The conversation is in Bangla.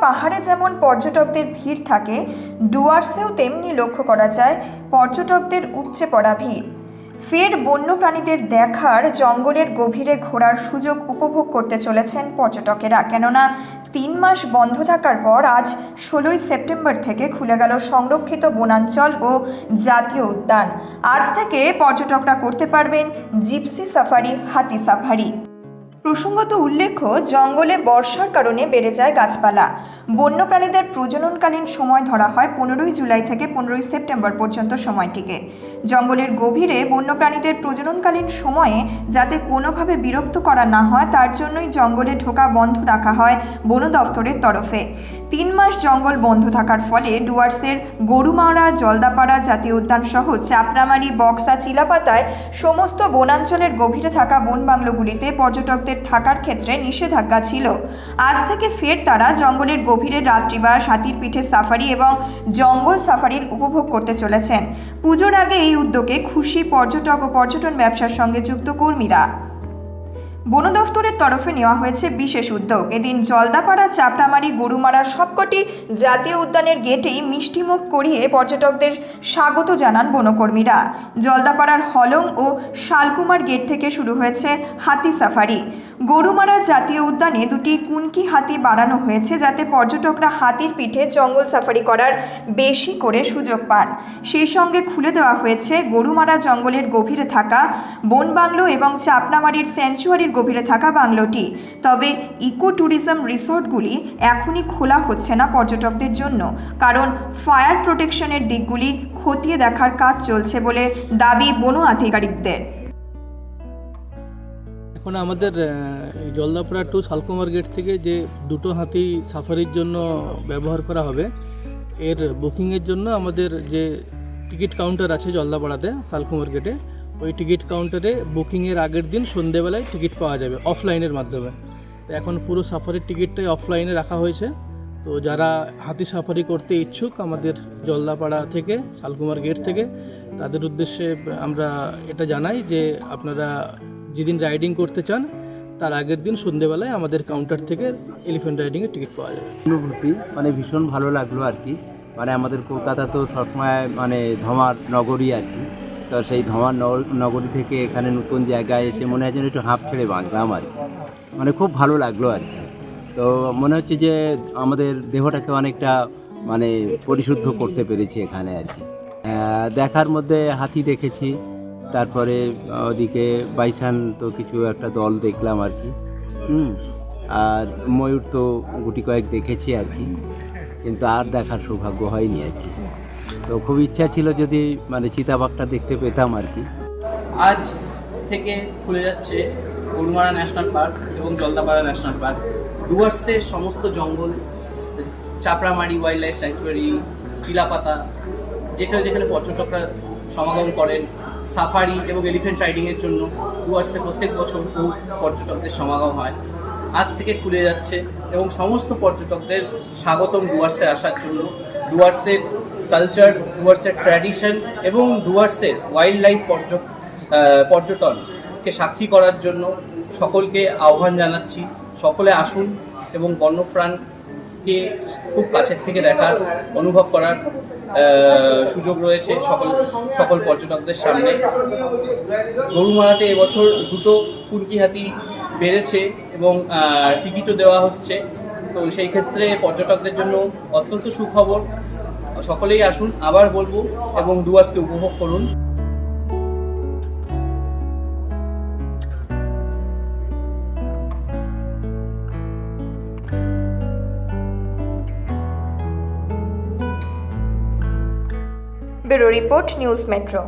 পাহাড়ে যেমন পর্যটকদের ভিড় থাকে, ডুয়ার্সেও তেমনি লক্ষ্য করা যায় পর্যটকদের উপচে পড়া ভিড়। ফের বন্যপ্রাণীদের দেখার, জঙ্গলের গভীরে ঘোরার সুযোগ উপভোগ করতে চলেছেন পর্যটকেরা। কেননা 3 মাস বন্ধ থাকার পর আজ 16ই সেপ্টেম্বর থেকে খুলে গেল সংরক্ষিত বনাঞ্চল ও জাতীয় উদ্যান। আজ থেকে পর্যটকরা করতে পারবেন জিপসি সাফারি, হাতি সাফারি। প্রসঙ্গত উল্লেখ্য, জঙ্গলে বর্ষার কারণে বেড়ে যায় গাছপালা। বন্যপ্রাণীদের প্রজননকালীন সময় ধরা হয় 15ই জুলাই থেকে 15ই সেপ্টেম্বর পর্যন্ত সময়টিকে। জঙ্গলের গভীরে বন্যপ্রাণীদের প্রজননকালীন সময়ে যাতে কোনোভাবে বিরক্ত করা না হয়, তার জন্যই জঙ্গলে ঢোকা বন্ধ রাখা হয় বন দফতরের তরফে। 3 মাস জঙ্গল বন্ধ থাকার ফলে ডুয়ার্সের গরুমারা, জলদাপাড়া জাতীয় উদ্যান সহ চাপড়ামারি, বক্সা, চিলাপাতায় সমস্ত বনাঞ্চলের গভীরে থাকা বন বাংলোগুলিতে পর্যটকদের থাকার ক্ষেত্রে নিষেধাজ্ঞা ছিল। আজ থেকে ফের তারা জঙ্গলের গভীরে রাত্রিবাস, হাতির পিঠে সাফারি এবং জঙ্গল সাফারির উপভোগ করতে চলেছেন। পুজোর আগে এই উদ্যোগে খুশি পর্যটক ও পর্যটন ব্যবসার সঙ্গে যুক্ত কর্মীরা। বন দফতরের তরফে নেওয়া হয়েছে বিশেষ উদ্যোগ। এদিন জলদাপাড়া, চাপড়ামারি, গরুমারা সবকটি জাতীয় উদ্যানের গেটেই মিষ্টিমুখ করিয়ে পর্যটকদের স্বাগত জানান বনকর্মীরা। জলদাপাড়ার হলং ও শালকুমার গেট থেকে শুরু হয়েছে হাতি সাফারি। গরুমারা জাতীয় উদ্যানে 2টি কুনকি হাতি বাড়ানো হয়েছে যাতে পর্যটকরা হাতির পিঠে জঙ্গল সাফারি করার বেশি করে সুযোগ পান। সেই সঙ্গে খুলে দেওয়া হয়েছে গরুমারা জঙ্গলের গভীরে থাকা বন বাংলো এবং চাপড়ামারির স্যাংচুয়ারির গভীরে থাকা বাংলোটি। তবে ইকো ট্যুরিজম রিসোর্টগুলি এখনই খোলা হচ্ছে না পর্যটকদের জন্য, কারণ ফায়ার প্রোটেকশনের দিকগুলি খতিয়ে দেখার কাজ চলছে বলে দাবি বন আধিকারিকদের। এখন আমাদের জলদাপাড়া টু শালকুমার গেট থেকে যে 2টো হাতি সাফারির জন্য ব্যবহার করা হবে, এর বুকিংয়ের জন্য আমাদের যে টিকিট কাউন্টার আছে জলদাপাড়াতে শালকুমার গেটে, ওই টিকিট কাউন্টারে বুকিংয়ের আগের দিন সন্ধেবেলায় টিকিট পাওয়া যাবে অফলাইনের মাধ্যমে। তো এখন পুরো সাফারির টিকিটটাই অফলাইনে রাখা হয়েছে। তো যারা হাতি সাফারি করতে ইচ্ছুক আমাদের জলদাপাড়া থেকে, শালকুমার গেট থেকে, তাদের উদ্দেশ্যে আমরা এটা জানাই যে আপনারা যেদিন রাইডিং করতে চান তার আগের দিন সন্ধেবেলায় আমাদের কাউন্টার থেকে এলিফ্যান্ট রাইডিংয়ের টিকিট পাওয়া যাবে। অনুভূতি ভীষণ ভালো লাগলো আর কি। আমাদের কলকাতা তো সবসময় ধমার নগরী আর কি। তো সেই ধমার নগরী থেকে এখানে নতুন জায়গায় এসে মনে হয় যেন একটু হাঁপ ছেড়ে বাঁচলাম আর কি। খুব ভালো লাগলো আর কি। তো মনে হচ্ছে যে আমাদের দেহটাকে অনেকটা পরিশুদ্ধ করতে পেরেছি এখানে আর কি। দেখার মধ্যে হাতি দেখেছি, তারপরে ওদিকে বাইসান তো কিছু একটা দল দেখলাম আর কি। আর ময়ূর তো গুটি কয়েক দেখেছি আর কি, কিন্তু আর দেখার সৌভাগ্য হয়নি আর কি। তো খুব ইচ্ছা ছিল যদি চিতাবাঘটা দেখতে পেতাম আর কি। আজ থেকে খুলে যাচ্ছে গরুমারা ন্যাশনাল পার্ক এবং জলদাপাড়া ন্যাশনাল পার্ক। ডুয়ার্সের সমস্ত জঙ্গল, Chapramari wild life sanctuary, Chilapata, যেখানে যেখানে পর্যটকরা সমাগম করেন সাফারি এবং এলিফ্যান্ট রাইডিংয়ের জন্য, ডুয়ার্সে প্রত্যেক বছর বহু পর্যটকদের সমাগম হয়। আজ থেকে খুলে যাচ্ছে এবং সমস্ত পর্যটকদের স্বাগতম ডুয়ার্সে আসার জন্য। ডুয়ার্সের কালচার, ডুয়ার্সের ট্র্যাডিশন এবং ডুয়ার্সের ওয়াইল্ড লাইফ পর্যটনকে সাক্ষী করার জন্য সকলকে আহ্বান জানাচ্ছি। সকলে আসুন এবং বন্যপ্রাণকে খুব কাছের থেকে দেখার, অনুভব করার সুযোগ রয়েছে সকল পর্যটকদের সামনে। গরুমারাতে এবছর 2টো কুনকি হাতি বেড়েছে এবং টিকিটও দেওয়া হচ্ছে। তো সেই ক্ষেত্রে পর্যটকদের জন্য অত্যন্ত সুখবর। সকলেই আসুন, আবার বলবো, এবং ডুয়ার্সকে উপভোগ করুন। Bureau report, news metro.